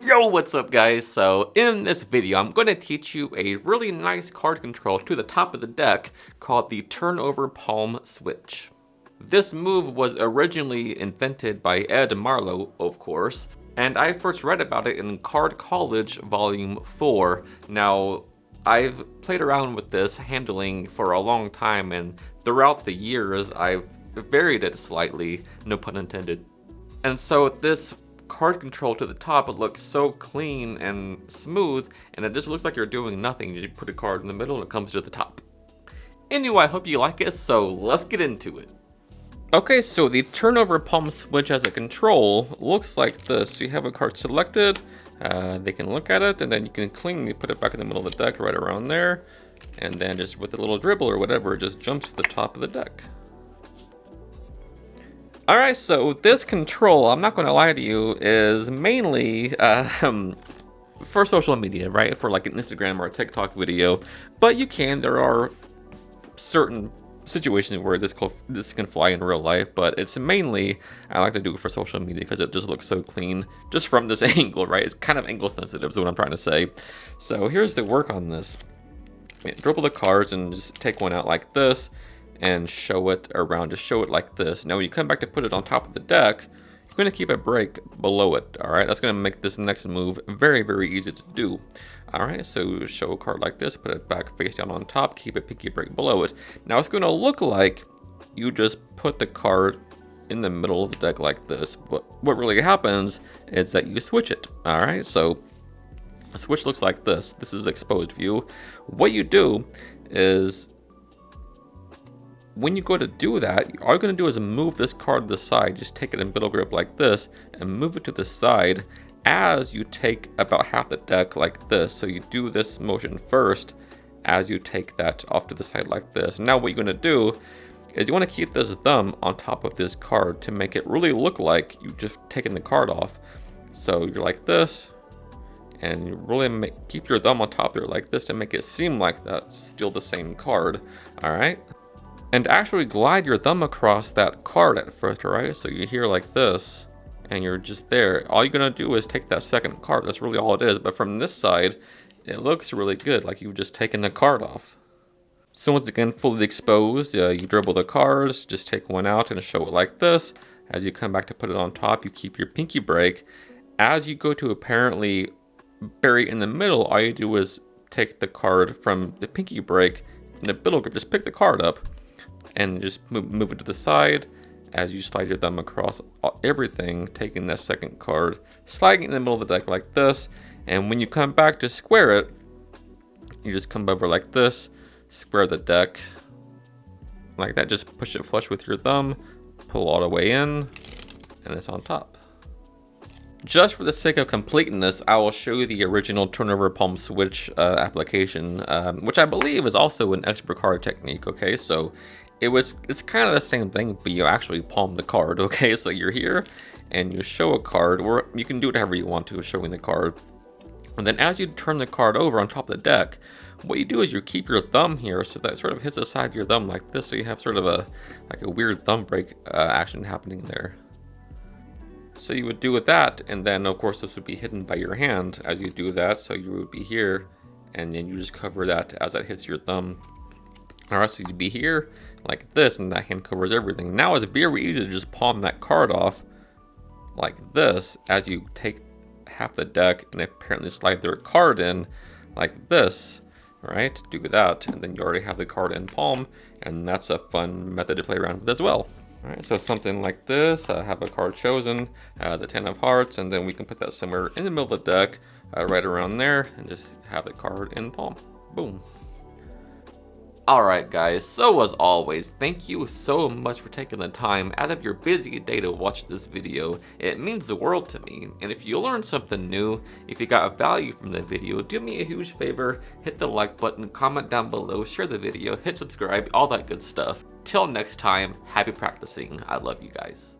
Yo, what's up guys? So in this video, I'm going to teach you a really nice card control to the top of the deck called the Turnover Palm Switch. This move was originally invented by Ed Marlowe, of course, and I first read about it in Card College Volume 4. Now, I've played around with this handling for a long time, and throughout the years, I've varied it slightly, no pun intended. And so this card control to the top, it looks so clean and smooth, and it just looks like you're doing nothing. You put a card in the middle and it comes to the top. Anyway, I hope you like it, so let's get into it. Okay, so the turnover palm switch as a control looks like this. You have a card selected, they can look at it, and then you can cleanly put it back in the middle of the deck right around there, and then just with a little dribble or whatever, it just jumps to the top of the deck. Alright, so this control, I'm not going to lie to you, is mainly for social media, right? For like an Instagram or a TikTok video. But there are certain situations where this can fly in real life, but it's mainly, I like to do it for social media because it just looks so clean just from this angle, right? It's kind of angle sensitive is what I'm trying to say. So here's the work on this. Dribble the cards and just take one out like this and show it around, just show it like this. Now when you come back to put it on top of the deck, you're going to keep a break below it, alright? That's going to make this next move very, very easy to do. Alright, so show a card like this, put it back face down on top, keep a pinky break below it. Now it's going to look like you just put the card in the middle of the deck like this, but what really happens is that you switch it, alright? So the switch looks like this. This is the exposed view. What you do is, when you go to do that, all you're going to do is move this card to the side. Just take it in middle grip like this and move it to the side as you take about half the deck like this. So you do this motion first as you take that off to the side like this. Now what you're going to do is you want to keep this thumb on top of this card to make it really look like you just taken the card off. So you're like this, and you really keep your thumb on top there like this to make it seem like that's still the same card. Alright? And actually glide your thumb across that card at first, right? So you're here like this, and you're just there. All you're gonna do is take that second card. That's really all it is. But from this side, it looks really good, like you've just taken the card off. So once again, fully exposed, you dribble the cards, just take one out and show it like this. As you come back to put it on top, you keep your pinky break. As you go to apparently bury in the middle, all you do is take the card from the pinky break in the middle grip, just pick the card up, and just move it to the side as you slide your thumb across everything, taking that second card, sliding it in the middle of the deck like this, and when you come back to square it, you just come over like this, square the deck like that, just push it flush with your thumb, pull all the way in, and it's on top. Just for the sake of completeness, I will show you the original turnover palm switch application, which I believe is also an expert card technique, okay? So it's kind of the same thing, but you actually palm the card, okay? So you're here, and you show a card, or you can do it however you want to, showing the card. And then as you turn the card over on top of the deck, what you do is you keep your thumb here, so that sort of hits the side of your thumb like this, so you have sort of a weird thumb break action happening there. So you would do with that, and then of course this would be hidden by your hand as you do that, so you would be here, and then you just cover that as that hits your thumb. Alright, so you'd be here like this, and that hand covers everything. Now it's very easy to just palm that card off like this as you take half the deck and apparently slide their card in like this. Alright, do that, and then you already have the card in palm, and that's a fun method to play around with as well. Alright, so something like this, have a card chosen, the 10 of hearts, and then we can put that somewhere in the middle of the deck, right around there, and just have the card in palm. Boom. Alright guys, so as always, thank you so much for taking the time out of your busy day to watch this video. It means the world to me, and if you learned something new, if you got value from the video, do me a huge favor, hit the like button, comment down below, share the video, hit subscribe, all that good stuff. Till next time, happy practicing. I love you guys.